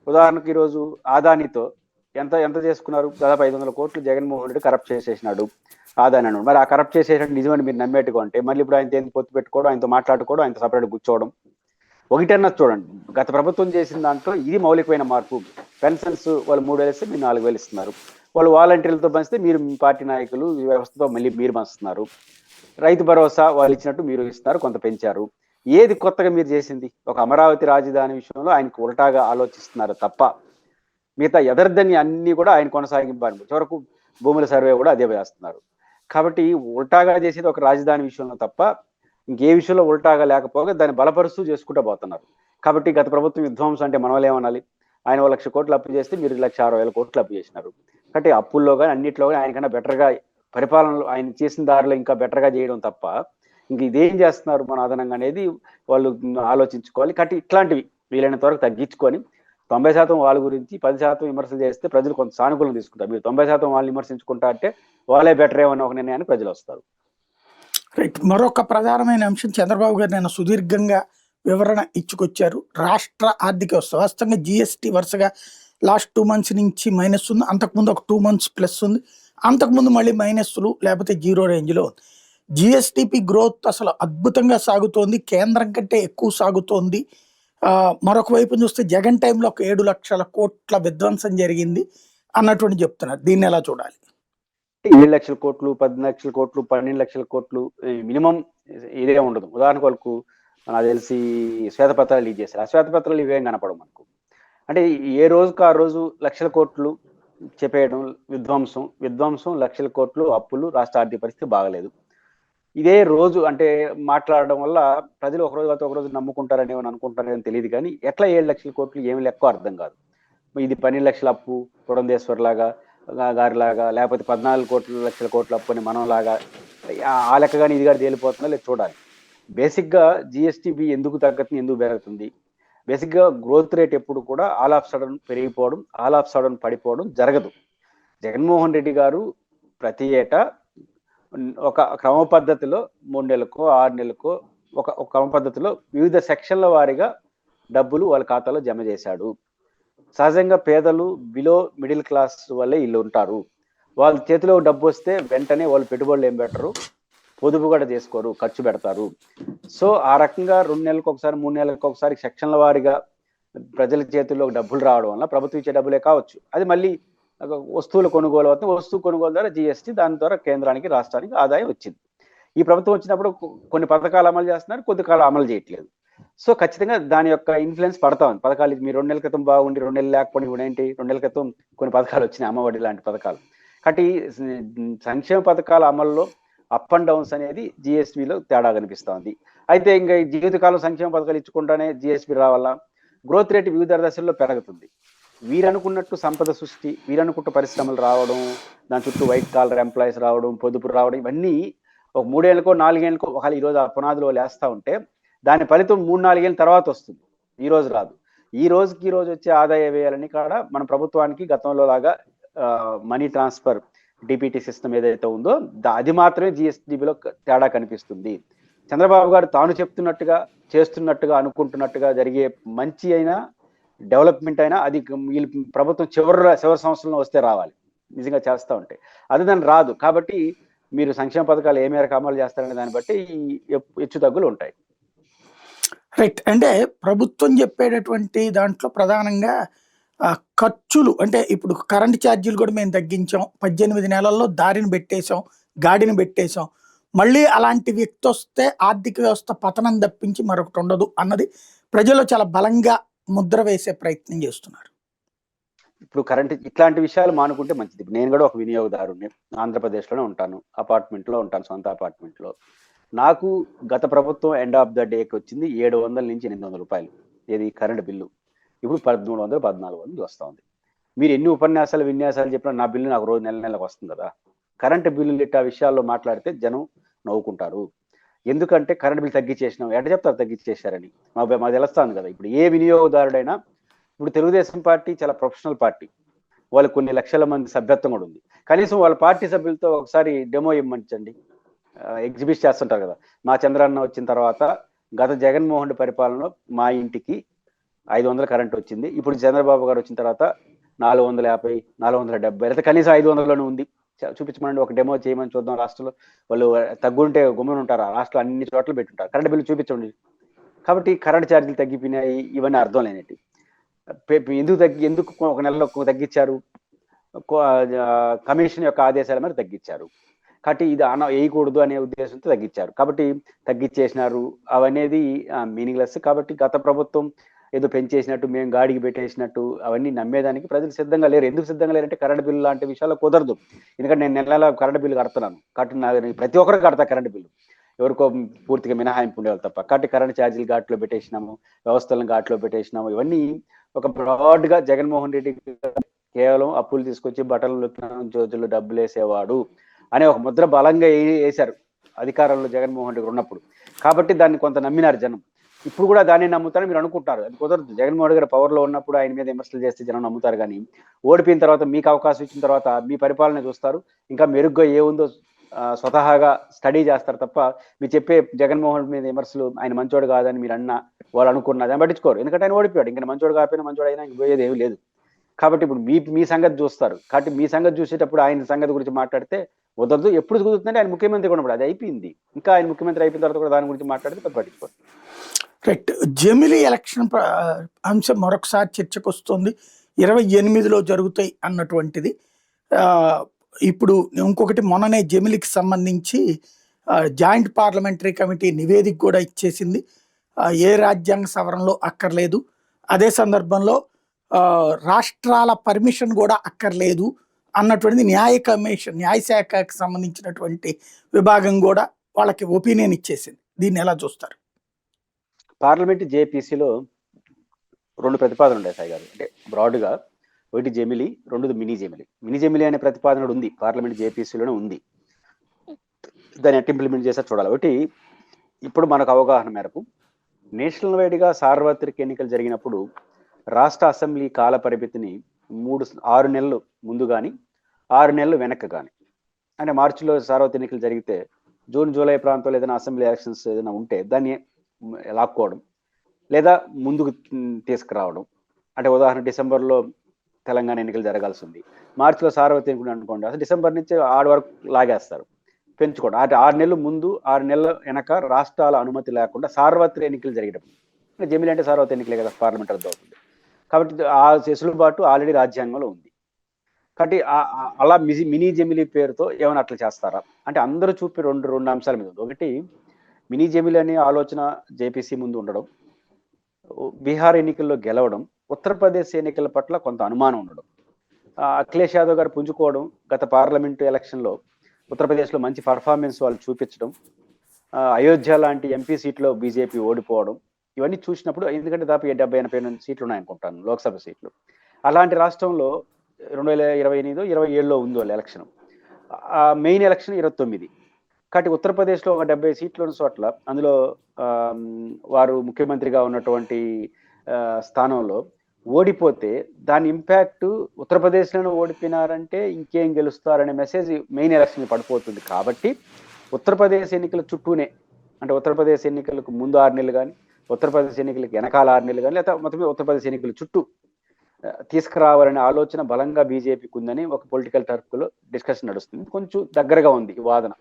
ఉదాహరణకు ఈరోజు ఆదానితో ఎంత ఎంత చేసుకున్నారు? దాదాపు 500 కోట్లు జగన్మోహన్ రెడ్డి కరప్ట్ చేసేసినాడు ఆదాని అన్నాడు. మరి ఆ కరప్ట్ చేసేసినట్టు నిజమని మీరు నమ్మేట్టుగా అంటే మళ్ళీ ఇప్పుడు ఆయన పొత్తు పెట్టుకోవడం, ఆయనతో మాట్లాడుకోవడం, ఆయనతో సపరేట్ కూర్చోవడం. ఒకటన్నా చూడండి, గత ప్రభుత్వం చేసిన దాంట్లో ఇది మౌలికమైన మార్పు. పెన్షన్స్ వాళ్ళు 3,000 ఇస్తే మీరు 4,000 ఇస్తున్నారు. వాళ్ళు వాలంటీర్లతో పంచితే మీరు మీ పార్టీ నాయకులు ఈ వ్యవస్థతో మళ్ళీ మీరు పంచుతున్నారు. రైతు భరోసా వాళ్ళు ఇచ్చినట్టు మీరు ఇస్తున్నారు, కొంత పెంచారు. ఏది కొత్తగా మీరు చేసింది? ఒక అమరావతి రాజధాని విషయంలో ఆయనకు ఉల్టాగా ఆలోచిస్తున్నారు తప్ప మిగతా ఎదర్దని అన్ని కూడా ఆయన కొనసాగింపారు. చివరకు భూముల సర్వే కూడా అదే చేస్తున్నారు. కాబట్టి ఉల్టాగా చేసేది ఒక రాజధాని విషయంలో తప్ప ఇంకే విషయంలో ఉల్టాగా లేకపోగా దాన్ని బలపరుస్తూ చేసుకుంటూ పోతున్నారు. కాబట్టి గత ప్రభుత్వం విధ్వంసం అంటే మనం ఏమనాలి? ఆయన 1,00,000 కోట్లు అప్పు చేస్తే మీరు 1,60,000 కోట్లు అప్పు చేసినారు. కాబట్టి అప్పుల్లో కానీ అన్నింటిలో కానీ ఆయనకన్నా బెటర్గా పరిపాలనలో ఆయన చేసిన దారిలో ఇంకా బెటర్గా చేయడం తప్ప ఇంక ఇదేం చేస్తున్నారు మన అదనంగా అనేది వాళ్ళు ఆలోచించుకోవాలి. కాబట్టి ఇట్లాంటివి వీలైనంత వరకు తగ్గించుకొని 90% వాళ్ళ గురించి 10% విమర్శలు చేస్తే ప్రజలు కొంత సానుకూలం తీసుకుంటారు. మీరు 90% వాళ్ళని విమర్శించుకుంటా అంటే వాళ్ళే బెటర్ ఏమన్నా ఒక నిర్ణయాన్ని ప్రజలు వస్తారు. రైట్. మరొక ప్రధానమైన అంశం, చంద్రబాబు గారు నేను సుదీర్ఘంగా వివరణ ఇచ్చుకొచ్చారు. రాష్ట్ర ఆర్థిక వ్యవస్థ వాస్తవంగా జిఎస్టీ వరుసగా లాస్ట్ 2 months నుంచి మైనస్ ఉంది, అంతకుముందు ఒక 2 months ప్లస్ ఉంది, అంతకుముందు మళ్ళీ మైనస్లు లేకపోతే 0 రేంజ్లో ఉంది. జిఎస్టిపి గ్రోత్ అసలు అద్భుతంగా సాగుతోంది, కేంద్రం కంటే ఎక్కువ సాగుతోంది. మరొక వైపు చూస్తే జగన్ టైంలో ఒక 7 లక్షల కోట్ల విధ్వంసం జరిగింది అన్నటువంటి చెప్తున్నారు. దీన్ని ఎలా చూడాలి? 7 లక్షల కోట్లు, 10 లక్షల కోట్లు, 12 లక్షల కోట్లు మినిమం ఇదే ఉండదు. ఉదాహరణకు వాళ్ళకు నాకు తెలిసి శ్వేతపత్రాలు లీక్ చేశారు. ఆ శ్వేతపత్రాలు ఇవేం కనపడవు మనకు. అంటే ఏ రోజుకు ఆ రోజు లక్షల కోట్లు చెప్పేయడం విధ్వంసం, లక్షల కోట్లు అప్పులు, రాష్ట్ర ఆర్థిక పరిస్థితి బాగలేదు. ఇదే రోజు అంటే మాట్లాడడం వల్ల ప్రజలు ఒకరోజు నమ్ముకుంటారని ఏమని అనుకుంటారని తెలియదు. కానీ ఎట్లా 7 లక్షల కోట్లు ఏమి లెక్క అర్థం కాదు. ఇది 12 లక్షల అప్పు పురంధేశ్వర్ లాగా గారిలాగా, లేకపోతే 14 లక్షల కోట్ల అప్పు అని మనలాగా ఆ లెక్క కానీ ఇది కానీ తేలిపోతుందో లేదు చూడాలి. బేసిక్గా జిఎస్టిబి ఎందుకు తగ్గుతుంది, ఎందుకు పెరుగుతుంది? బేసిక్గా గ్రోత్ రేట్ ఎప్పుడు కూడా ఆల్ ఆఫ్ సడన్ పెరిగిపోవడం, ఆల్ ఆఫ్ సడన్ పడిపోవడం జరగదు. జగన్మోహన్ రెడ్డి గారు ప్రతి ఏటా ఒక క్రమ పద్ధతిలో 3 నెలలకో 6 నెలలకో ఒక క్రమ పద్ధతిలో వివిధ సెక్షన్ల వారీగా డబ్బులు వాళ్ళ ఖాతాలో జమ చేశాడు. సహజంగా పేదలు బిలో మిడిల్ క్లాస్ వల్లే వీళ్ళు ఉంటారు. వాళ్ళ చేతిలో డబ్బు వస్తే వెంటనే వాళ్ళు పెట్టుబడులు ఏం పెట్టరు, పొదుపు కూడా చేసుకోరు, ఖర్చు పెడతారు. సో ఆ రకంగా 2 నెలలకు ఒకసారి 3 నెలలకు ఒకసారి సెక్షన్ల వారీగా ప్రజల చేతుల్లో డబ్బులు రావడం వల్ల ప్రభుత్వం ఇచ్చే డబ్బులే కావచ్చు, అది మళ్ళీ వస్తువుల కొనుగోలు అవుతుంది. వస్తువు కొనుగోలు ద్వారా జిఎస్టీ, దాని ద్వారా కేంద్రానికి రాష్ట్రానికి ఆదాయం వచ్చింది. ఈ ప్రభుత్వం వచ్చినప్పుడు కొన్ని పథకాలు అమలు చేస్తున్నారు, కొద్ది కాలం అమలు చేయట్లేదు. సో ఖచ్చితంగా దాని యొక్క ఇన్ఫ్లుయెన్స్ పడతా ఉంది. పథకాలు మీరు 2 నెలల క్రితం బాగుండి 2 నెలలు లేకపోతే ఇప్పుడు ఏంటి 2 నెలల క్రితం కొన్ని పథకాలు వచ్చినాయి, అమ్మఒడి లాంటి పథకాలు. కాబట్టి సంక్షేమ పథకాల అమల్లో అప్ అండ్ డౌన్స్ అనేది జిఎస్బిలో తేడా కనిపిస్తా ఉంది. అయితే ఇంకా ఈ జీవితకాలం సంక్షేమ పథకాలు ఇచ్చుకుంటానే జిఎస్బి రావాలా? గ్రోత్ రేట్ వివిధ దశల్లో పెరుగుతుంది. వీరనుకున్నట్టు సంపద సృష్టి, వీరనుకుంటూ పరిశ్రమలు రావడం, దాని చుట్టూ వైట్ కాలర్ ఎంప్లాయీస్ రావడం, పొదుపు రావడం, ఇవన్నీ ఒక 3 ఏళ్ళకో 4 ఏళ్ళకో ఒకవేళ ఈరోజు ఆ పునాదిలో లేస్తా ఉంటే దాని ఫలితం 3-4 ఏళ్ళ తర్వాత వస్తుంది, ఈ రోజు రాదు. ఈ రోజుకి రోజు వచ్చే ఆదాయ వ్యయాలని కూడా మన ప్రభుత్వానికి గతంలో లాగా మనీ ట్రాన్స్ఫర్ డిపిటి సిస్టమ్ ఏదైతే ఉందో అది మాత్రమే జిఎస్డిబిలో తేడా కనిపిస్తుంది. చంద్రబాబు గారు తాను చెప్తున్నట్టుగా చేస్తున్నట్టుగా అనుకుంటున్నట్టుగా జరిగే మంచి అయినా డెవలప్మెంట్ అయినా అది వీళ్ళు ప్రభుత్వం చివరి సంవత్సరంలో వస్తే రావాలి, నిజంగా చేస్తూ ఉంటే. అది దాన్ని రాదు. కాబట్టి మీరు సంక్షేమ పథకాలు ఏ మేరకు అమలు చేస్తారనే దాన్ని బట్టి హెచ్చు తగ్గులు ఉంటాయి. రైట్. అంటే ప్రభుత్వం చెప్పేటటువంటి దాంట్లో ప్రధానంగా ఖర్చులు, అంటే ఇప్పుడు కరెంట్ ఛార్జీలు కూడా మేము తగ్గించాం, 18 నెలల్లో దారిని పెట్టేశాం, గాడిని పెట్టేశాం, మళ్ళీ అలాంటి వ్యక్తి వస్తే ఆర్థిక వ్యవస్థ పతనం తప్పించి మరొకటి ఉండదు అన్నది ప్రజలు చాలా బలంగా ముద్ర వేసే ప్రయత్నం చేస్తున్నారు. ఇప్పుడు కరెంట్ ఇట్లాంటి విషయాలు మానుకుంటే మంచిది. నేను కూడా ఒక వినియోగదారుని, ఆంధ్రప్రదేశ్లోనే ఉంటాను, అపార్ట్మెంట్లో ఉంటాను, సొంత అపార్ట్మెంట్లో. నాకు గత ప్రభుత్వం ఎండ్ ఆఫ్ ద డేకి వచ్చింది 700 నుంచి 800 రూపాయలు ఏది కరెంట్ బిల్లు. ఇప్పుడు 1300, 1400 వస్తూ ఉంది. మీరు ఎన్ని విన్యాసాలు చెప్పినా నా బిల్లు నాకు రోజు నెలకు వస్తుంది కదా. కరెంటు బిల్లులు ఇట్టా విషయాల్లో మాట్లాడితే జనం నవ్వుకుంటారు. ఎందుకంటే కరెంట్ బిల్ తగ్గించేసినాం, ఎట్ట చెప్తారు తగ్గించేశారని? మాకు తెలుస్తాను కదా. ఇప్పుడు ఏ వినియోగదారుడైనా, ఇప్పుడు తెలుగుదేశం పార్టీ చాలా ప్రొఫెషనల్ పార్టీ, వాళ్ళు కొన్ని లక్షల మంది సభ్యత్వం కూడా ఉంది. కనీసం వాళ్ళ పార్టీ సభ్యులతో ఒకసారి డెమో ఇమ్మంచండి, ఎగ్జిబిట్ చేస్తుంటారు కదా. మా చంద్రన్న వచ్చిన తర్వాత గత జగన్మోహన్ రెడ్డి పరిపాలనలో మా ఇంటికి 500 కరెంట్ వచ్చింది, ఇప్పుడు చంద్రబాబు గారు వచ్చిన తర్వాత 450, 470, అయితే కనీసం 500లోనే ఉంది, చూపించమని ఒక డెమో చేయమని చూద్దాం. రాష్ట్రంలో వాళ్ళు తగ్గుంటే గుమ్మని ఉంటారు, రాష్ట్రంలో అన్ని చోట్ల పెట్టుంటారు, కరెంట్ బిల్లు చూపించండి. కాబట్టి కరెంట్ ఛార్జీలు తగ్గిపోయినాయి, ఇవన్నీ అర్థం లేనట్టు. ఎందుకు ఒక నెలలో తగ్గించారు? కమిషన్ యొక్క ఆదేశాల మీద తగ్గించారు. కాబట్టి ఇది వేయకూడదు అనే ఉద్దేశంతో తగ్గించారు. కాబట్టి తగ్గించేసినారు, అవనేది మీనింగ్లెస్. కాబట్టి గత ప్రభుత్వం ఏదో పెంచేసినట్టు, మేము గాడికి పెట్టేసినట్టు అవన్నీ నమ్మేదానికి ప్రజలు సిద్ధంగా లేరు. ఎందుకు సిద్ధంగా లేరంటే కరెంట్ బిల్లు లాంటి విషయాల్లో కుదరదు. ఎందుకంటే నేను నెల కరెంట్ బిల్లు కడుతున్నాను, కాబట్టి ప్రతి ఒక్కరికి కడతా కరెంట్ బిల్లు, ఎవరికో పూర్తిగా మినహాయింపు ఉండేవాళ్ళు తప్ప. కాబట్టి కరెంట్ ఛార్జీలు ఘాట్లో పెట్టేసినాము, వ్యవస్థలను ఘాట్లో పెట్టేసినాము. ఇవన్నీ ఒక బ్రాడ్గా జగన్మోహన్ రెడ్డి కేవలం అప్పులు తీసుకొచ్చి బట్టలు రోజుల్లో డబ్బులు వేసేవాడు అనే ఒక ముద్ర బలంగా వేశారు అధికారంలో జగన్మోహన్ రెడ్డి ఉన్నప్పుడు. కాబట్టి దాన్ని కొంత నమ్మినారు జనం. ఇప్పుడు కూడా దాన్ని నమ్ముతారని మీరు అనుకుంటారు, అది కుదరదు. జగన్మోహన్ రెడ్డి గారు పవర్లో ఉన్నప్పుడు ఆయన మీద విమర్శలు చేస్తే జనం నమ్ముతారు. కానీ ఓడిపోయిన తర్వాత, మీకు అవకాశం ఇచ్చిన తర్వాత మీ పరిపాలన చూస్తారు, ఇంకా మెరుగ్గా ఏముందో స్వతహాగా స్టడీ చేస్తారు తప్ప మీరు చెప్పే జగన్మోహన్ రెడ్డి మీద విమర్శలు, ఆయన మంచోడు కాదని మీరు వాళ్ళు అనుకున్నది అని పట్టించుకోరు. ఎందుకంటే ఆయన ఓడిపోయాడు, ఇంకా మంచోడు కాకపోయినా మంచోడు అయినా ఇంక పోయేది ఏమీ లేదు. కాబట్టి ఇప్పుడు మీ సంగతి చూస్తారు. కాబట్టి మీ సంగతి చూసేటప్పుడు ఆయన సంగతి గురించి మాట్లాడితే వదలదు. ఎప్పుడు కుదురుతుందంటే ఆయన ముఖ్యమంత్రి కూడా అది అయిపోయింది. ఇంకా ఆయన ముఖ్యమంత్రి అయిపోయిన తర్వాత కూడా దాని గురించి మాట్లాడితే పట్టించుకోరు. రైట్. జమిలీ ఎలక్షన్ అంశం మరొకసారి చర్చకు వస్తుంది. 28లో జరుగుతాయి అన్నటువంటిది. ఇప్పుడు ఇంకొకటి, మొన్ననే జమిలీకి సంబంధించి జాయింట్ పార్లమెంటరీ కమిటీ నివేదిక కూడా ఇచ్చేసింది. ఏ రాజ్యాంగ సవరణలో అక్కర్లేదు, అదే సందర్భంలో రాష్ట్రాల పర్మిషన్ కూడా అక్కర్లేదు అన్నటువంటిది న్యాయశాఖకు సంబంధించినటువంటి విభాగం కూడా వాళ్ళకి ఒపీనియన్ ఇచ్చేసింది. దీన్ని ఎలా చూస్తారు? పార్లమెంట్ జేపీసీలో 2 ప్రతిపాదనలు ఉన్నాయి సాయి గారు. అంటే బ్రాడ్గా, ఒకటి జమిలీ, 2 మినీ జమిలీ అనే ప్రతిపాదన ఉంది, పార్లమెంట్ జేపీసీలోనే ఉంది. దాన్ని ఎట్లా ఇంప్లిమెంట్ చేస్తే చూడాలి. ఒకటి, ఇప్పుడు మనకు అవగాహన మేరకు నేషనల్ వైడ్గా సార్వత్రిక ఎన్నికలు జరిగినప్పుడు రాష్ట్ర అసెంబ్లీ కాల పరిమితిని 6 నెలలు ముందు కానీ 6 నెలలు వెనక్కి కానీ, అంటే మార్చిలో సార్వత్రిక ఎన్నికలు జరిగితే జూన్ జూలై ప్రాంతంలో ఏదైనా అసెంబ్లీ ఎలక్షన్స్ ఏదైనా ఉంటే దాన్ని లాక్కోవడం లేదా ముందుకు తీసుకురావడం. అంటే ఉదాహరణ, డిసెంబర్లో తెలంగాణ ఎన్నికలు జరగాల్సి ఉంది, మార్చిలో సార్వత్రిక ఎన్నికలు అనుకోండి, అసలు డిసెంబర్ నుంచి 6 వరకు లాగేస్తారు, పెంచుకోవడం. అంటే 6 నెలలు ముందు 6 నెలల వెనక రాష్ట్రాల అనుమతి లేకుండా సార్వత్రిక ఎన్నికలు జరిగేటప్పుడు, జమిలీ అంటే సార్వత్రిక ఎన్నికలే కదా, పార్లమెంట్ రద్దు అవుతుంది. కాబట్టి ఆ వెసులుబాటు ఆల్రెడీ రాజ్యాంగంలో ఉంది. కాబట్టి అలా మినీ జమిలీ పేరుతో ఏమైనా అట్లా చేస్తారా అంటే అందరూ చూపి రెండు అంశాల మీద ఉంది. ఒకటి, మినీ జమిలీ అనే ఆలోచన జేపీసీ ముందు ఉండడం, బీహార్ ఎన్నికల్లో గెలవడం, ఉత్తరప్రదేశ్ ఎన్నికల పట్ల కొంత అనుమానం ఉండడం, అఖిలేష్ యాదవ్ గారు పుంజుకోవడం, గత పార్లమెంటు ఎలక్షన్లో ఉత్తరప్రదేశ్లో మంచి పర్ఫార్మెన్స్ వాళ్ళు చూపించడం, అయోధ్య లాంటి ఎంపీ సీట్లో బీజేపీ ఓడిపోవడం, ఇవన్నీ చూసినప్పుడు, ఎందుకంటే దాదాపు 70-80 సీట్లు ఉన్నాయనుకుంటాను లోక్సభ సీట్లు. అలాంటి రాష్ట్రంలో 2028 27లో ఉంది వాళ్ళ ఎలక్షన్. Main election 29. కాబట్టి ఉత్తరప్రదేశ్లో ఒక 70 సీట్లు ఉన్న చోట్ల, అందులో వారు ముఖ్యమంత్రిగా ఉన్నటువంటి స్థానంలో ఓడిపోతే దాని ఇంపాక్ట్ ఉత్తరప్రదేశ్లోనే ఓడిపోయినారంటే ఇంకేం గెలుస్తారనే మెసేజ్ మెయిన్ ఎలక్షన్ పడిపోతుంది. కాబట్టి ఉత్తరప్రదేశ్ ఎన్నికల చుట్టూనే, అంటే ఉత్తరప్రదేశ్ ఎన్నికలకు ముందు 6 నెలలు కానీ, ఉత్తరప్రదేశ్ ఎన్నికలకు వెనకాల 6 నెలలు కానీ, లేదా మొత్తం ఉత్తరప్రదేశ్ ఎన్నికల చుట్టూ తీసుకురావాలనే ఆలోచన బలంగా బీజేపీకి ఉందని ఒక పొలిటికల్ టర్క్లో డిస్కషన్ నడుస్తుంది. కొంచెం దగ్గరగా ఉంది ఈ వాదన.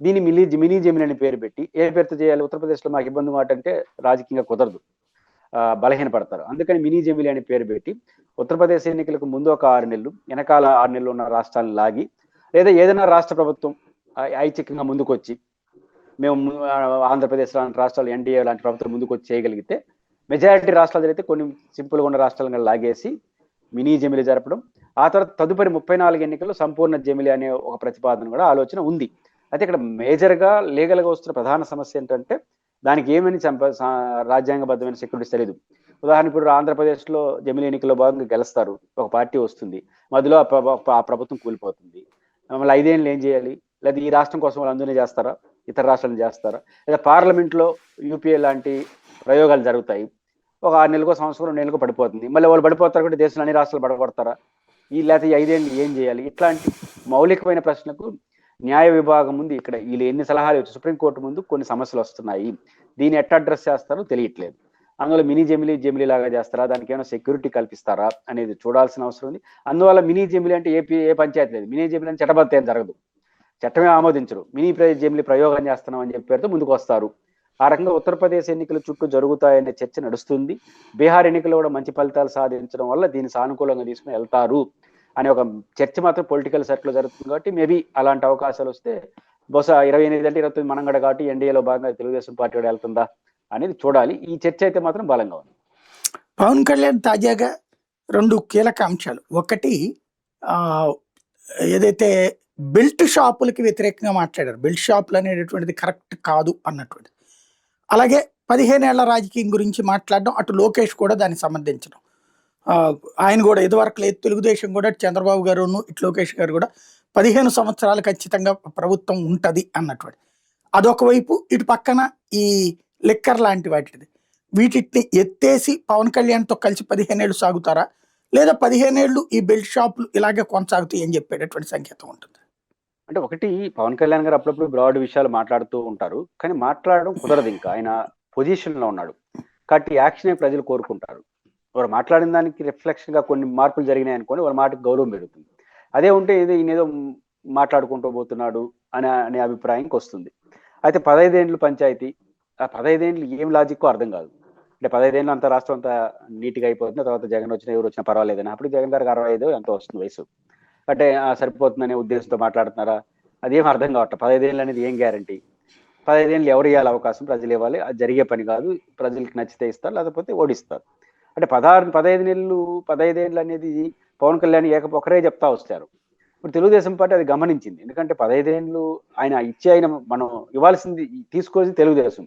దీన్ని మినీ జమీన్ అని పేరు పెట్టి, ఏ పేరుతో చేయాలి? ఉత్తరప్రదేశ్లో మాకు ఇబ్బంది మాట అంటే రాజకీయంగా కుదరదు, బలహీనపడతారు. అందుకని మినీ జమీన్ అని పేరు పెట్టి ఉత్తరప్రదేశ్ ఎన్నికలకు ముందు ఒక 6 నెలలు, వెనకాల 6 నెలలు ఉన్న రాష్ట్రాలను లాగి, లేదా ఏదైనా రాష్ట్ర ప్రభుత్వం ఐచ్ఛికంగా ముందుకు వచ్చి, మేము ఆంధ్రప్రదేశ్ లాంటి రాష్ట్రాలు, ఎన్డీఏ లాంటి ప్రభుత్వం ముందుకు వచ్చి చేయగలిగితే, మెజారిటీ రాష్ట్రాలు అయితే కొన్ని సింపుల్గా ఉన్న రాష్ట్రాలను లాగేసి మినీ జమిలీ జరపడం, ఆ తర్వాత తదుపరి 34 ఎన్నికల్లో సంపూర్ణ జమిలీ అనే ఒక ప్రతిపాదన కూడా ఆలోచన ఉంది. అయితే ఇక్కడ మేజర్గా లీగల్గా వస్తున్న ప్రధాన సమస్య ఏంటంటే, దానికి ఏమని రాజ్యాంగబద్ధమైన సెక్యూరిటీస్ తెలియదు. ఉదాహరణ, ఇప్పుడు ఆంధ్రప్రదేశ్లో జమిలీ ఎన్నికల్లో భాగంగా గెలుస్తారు, ఒక పార్టీ వస్తుంది, మధ్యలో ఆ ప్రభుత్వం కూలిపోతుంది, మళ్ళీ 5 ఏళ్ళు ఏం చేయాలి? లేదా ఈ రాష్ట్రం కోసం వాళ్ళు అందరినీ చేస్తారా, ఇతర రాష్ట్రాలను చేస్తారా? లేదా పార్లమెంట్లో యూపీఏ లాంటి ప్రయోగాలు జరుగుతాయి, ఒక 6 నెలలకు, సంవత్సరం, 2 నెలలకు పడిపోతుంది, మళ్ళీ వాళ్ళు పడిపోతారు కూడా దేశంలో అన్ని రాష్ట్రాలు పడగొడతారా? లేకపోతే ఈ 5 ఏళ్ళు ఏం చేయాలి? ఇట్లాంటి మౌలికమైన ప్రశ్నకు న్యాయ విభాగం ముందు, ఇక్కడ వీళ్ళు ఎన్ని సలహాలు వచ్చి సుప్రీంకోర్టు ముందు కొన్ని సమస్యలు వస్తున్నాయి. దీన్ని ఎట్లా అడ్రస్ చేస్తారో తెలియట్లేదు. అందువల్ల మినీ జమిలీ లాగా చేస్తారా, దానికి ఏమైనా సెక్యూరిటీ కల్పిస్తారా అనేది చూడాల్సిన అవసరం ఉంది. అందువల్ల మినీ జమిలీ అంటే ఏ పంచాయతీ లేదు, మినీ జమిలీ అంటే చట్టబద్ధత ఏం జరగదు, చట్టమే ఆమోదించరు. మినీ జమిలీ ప్రయోగం చేస్తున్నాం అని చెప్పేతో ముందుకు వస్తారు. ఆ రకంగా ఉత్తరప్రదేశ్ ఎన్నికల చుట్టూ జరుగుతాయనే చర్చ నడుస్తుంది. బీహార్ ఎన్నికల్లో కూడా మంచి ఫలితాలు సాధించడం వల్ల దీన్ని సానుకూలంగా తీసుకుని వెళ్తారు అనే ఒక చర్చ మాత్రం పొలిటికల్ సర్కిల్లో జరుగుతుంది. కాబట్టి మేబీ అలాంటి అవకాశాలు వస్తే బహుశా 28 అంటే 29 మనంగడ కాబట్టి ఎన్డీఏలో భాగంగా తెలుగుదేశం పార్టీ కూడా వెళ్తుందా అనేది చూడాలి. ఈ చర్చ అయితే మాత్రం బలంగా ఉంది. పవన్ కళ్యాణ్ తాజాగా 2 కీలక అంశాలు, ఒకటి ఏదైతే బెల్ట్ షాపులకి వ్యతిరేకంగా మాట్లాడారు, బెల్ట్ షాపులు అనేటటువంటిది కరెక్ట్ కాదు అన్నటువంటిది. అలాగే 15 ఏళ్ల రాజకీయం గురించి మాట్లాడడం, అటు లోకేష్ కూడా దానికి సంబంధించడం. ఆయన కూడా ఇదివరకు లేదు, తెలుగుదేశం కూడా చంద్రబాబు గారు, ఇటు లోకేష్ గారు కూడా 15 సంవత్సరాలు ఖచ్చితంగా ప్రభుత్వం ఉంటుంది అన్నటువంటి. అదొక వైపు. ఇటు పక్కన ఈ లిక్కర్ లాంటి వాటిది, వీటిని ఎత్తేసి పవన్ కళ్యాణ్తో కలిసి 15 ఏళ్ళు సాగుతారా, లేదా 15 ఏళ్ళు ఈ బెల్ట్ షాపులు ఇలాగే కొనసాగుతాయి అని చెప్పేటటువంటి సంకేతం ఉంటుంది. అంటే ఒకటి, పవన్ కళ్యాణ్ గారు అప్పుడప్పుడు బ్రాడ్ విషయాలు మాట్లాడుతూ ఉంటారు, కానీ మాట్లాడడం కుదరదు. ఇంకా ఆయన పొజిషన్లో ఉన్నాడు కాబట్టి యాక్షనే ప్రజలు కోరుకుంటారు. వారు మాట్లాడిన దానికి రిఫ్లెక్షన్గా కొన్ని మార్పులు జరిగినాయి అనుకోండి, వాళ్ళ మాటకు గౌరవం పెరుగుతుంది. అదే ఉంటే ఈయనేదో మాట్లాడుకుంటూ పోతున్నాడు అనే అభిప్రాయంకి వస్తుంది. అయితే 15 ఏళ్ళు పంచాయతీ, ఆ 15 ఏళ్ళు ఏం లాజిక్కో అర్థం కాదు. అంటే 15 ఏళ్ళు అంత రాష్ట్రం అంతా నీట్గా అయిపోతుంది, తర్వాత జగన్ వచ్చినా ఎవరు వచ్చినా పర్వాలేదని. అప్పుడు జగన్ గారికి 65 ఎంతో వస్తుంది వయసు, అంటే సరిపోతుందనే ఉద్దేశంతో మాట్లాడుతున్నారా? అదేం అర్థం కావట్లేదు. 15 ఏళ్ళు అనేది ఏం గ్యారంటీ? 15 ఏళ్ళు ఎవరు ఇవ్వాలి అవకాశం? ప్రజలు ఇవ్వాలి. అది జరిగే పని కాదు. ప్రజలకు నచ్చితే ఇస్తారు, లేకపోతే ఓడిస్తారు. అంటే 15 ఏళ్ళు అనేది పవన్ కళ్యాణ్ ఒకరే చెప్తా వస్తారు. ఇప్పుడు తెలుగుదేశం పార్టీ అది గమనించింది. ఎందుకంటే 15 ఏళ్ళు ఆయన మనం ఇవ్వాల్సింది తీసుకోవాల్సింది తెలుగుదేశం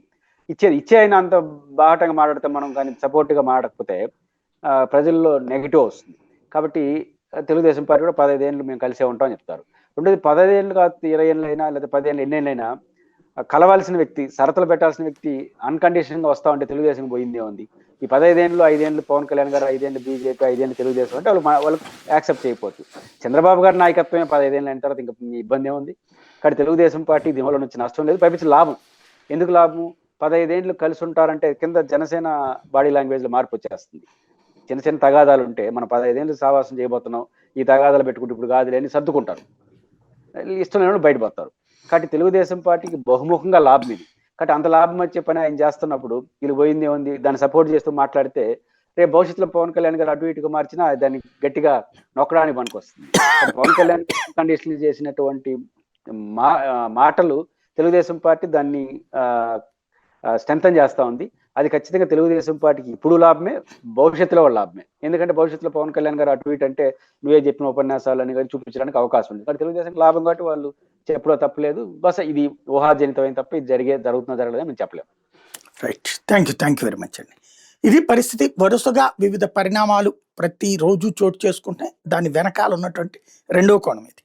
ఇచ్చే ఆయన అంత బాహటంగా మాట్లాడతాం మనం, కానీ సపోర్ట్గా మాట్లాడకపోతే ప్రజల్లో నెగిటివ్ వస్తుంది. కాబట్టి తెలుగుదేశం పార్టీ కూడా 15 ఏళ్ళు మేము కలిసే ఉంటామని చెప్తారు. రెండోది, 15 ఏళ్ళు కాదు 20 ఏళ్ళు అయినా, లేదా 10 ఏళ్ళు ఎన్నేళ్ళైనా కలవాల్సిన వ్యక్తి, షరతులు పెట్టాల్సిన వ్యక్తి అన్కండిషన్గా వస్తా ఉంటే తెలుగుదేశం పోయిందే ఉంది. ఈ 15 ఏళ్ళు, 5 ఏళ్ళు పవన్ కళ్యాణ్ గారు, 5 ఏళ్ళు బీజేపీ, 5 ఏళ్ళు తెలుగుదేశం అంటే వాళ్ళకి యాక్సెప్ట్ చేయకపోవచ్చు. చంద్రబాబు గారి నాయకత్వమే 15 ఏళ్ళు అయిన తర్వాత ఇంకా ఇబ్బంది ఏముంది? కానీ తెలుగుదేశం పార్టీ దీనివల్ల నుంచి నష్టం లేదు, పైపించి లాభం. ఎందుకు లాభం? 15 ఏళ్ళు కలిసి ఉంటారంటే కింద జనసేన బాడీ లాంగ్వేజ్లో మార్పు వచ్చేస్తుంది. చిన్న తగాదాలు ఉంటే మనం 15 ఏళ్ళు సావాసం చేయబోతున్నాం, ఈ తగాదాలు పెట్టుకుంటే ఇప్పుడు కాదులే అని సర్దుకుంటారు, ఇష్టం లేని బయటపోతారు. కాబట్టి తెలుగుదేశం పార్టీకి బహుముఖంగా లాభం ఇది. కాబట్టి అంత లాభం వచ్చే పని ఆయన చేస్తున్నప్పుడు వీళ్ళు పోయింది ఏముంది? దాన్ని సపోర్ట్ చేస్తూ మాట్లాడితే రేపు భవిష్యత్తులో పవన్ కళ్యాణ్ గారు అటు ఇటుగా మార్చినా దాన్ని గట్టిగా నొక్కడానికి పనికి వస్తుంది. పవన్ కళ్యాణ్ కండిషన్లు చేసినటువంటి మాటలు తెలుగుదేశం పార్టీ దాన్ని స్ట్రెంథన్ చేస్తూ ఉంది. అది ఖచ్చితంగా తెలుగుదేశం పార్టీకి ఇప్పుడు లాభమే, భవిష్యత్తులో కూడా లాభమే. ఎందుకంటే భవిష్యత్తులో పవన్ కళ్యాణ్ గారు అటు ఇటు అంటే నువ్వే చెప్పిన ఉపన్యాసాలు అని కానీ చూపించడానికి అవకాశం ఉంది. కానీ తెలుగుదేశం లాభం కాబట్టి వాళ్ళు చెప్పడం తప్పలేదు. బస్ ఇది ఊహాజనితమైన తప్ప ఇది జరుగుతుందో మేము చెప్పలేము. Right, thank you very much అండి. ఇది పరిస్థితి. వరుసగా వివిధ పరిణామాలు ప్రతిరోజు చోటు చేసుకుంటే దాని వెనకాల ఉన్నటువంటి రెండో కోణం ఇది.